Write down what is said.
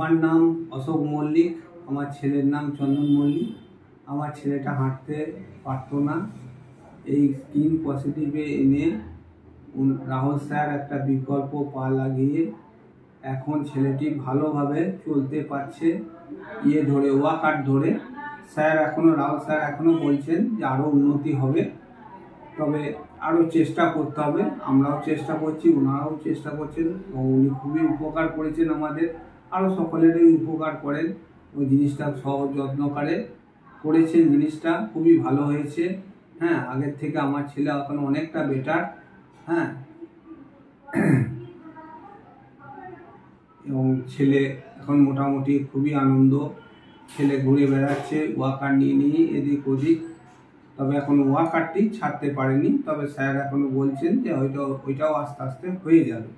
আমার নাম অশোক মল্লিক, আমার ছেলের নাম চন্দন মল্লিক। আমার ছেলেটা হাঁটতে পারতো না, এই স্কিন পজিটিভে এনে রাহুল স্যার একটা বিকল্প পা লাগিয়ে এখন ছেলেটি ভালোভাবে চলতে পারছে, ধরে ওয়াকার ধরে। রাহুল স্যার এখনও বলছেন যে আরও উন্নতি হবে, তবে আরও চেষ্টা করতে হবে। আমরাও চেষ্টা করছি, ওনারাও চেষ্টা করছেন, উনি খুবই উপকার করেছেন আমাদের, আরও সকলেরই উপকার করেন। ওই জিনিসটা সহজ যত্নকারে করেছেন, জিনিসটা খুবই ভালো হয়েছে। হ্যাঁ, আগের থেকে আমার ছেলে এখন অনেকটা বেটার। হ্যাঁ, এবং ছেলে এখন মোটামুটি খুবই আনন্দ, ছেলে ঘুরে বেড়াচ্ছে ওয়াকার নিয়ে এদিক ওদিক। তবে এখন ওয়াকারটি ছাড়তে পারেনি, তবে স্যার এখনো বলছেন যে হয়তো ওইটাও আস্তে আস্তে হয়ে যাবে।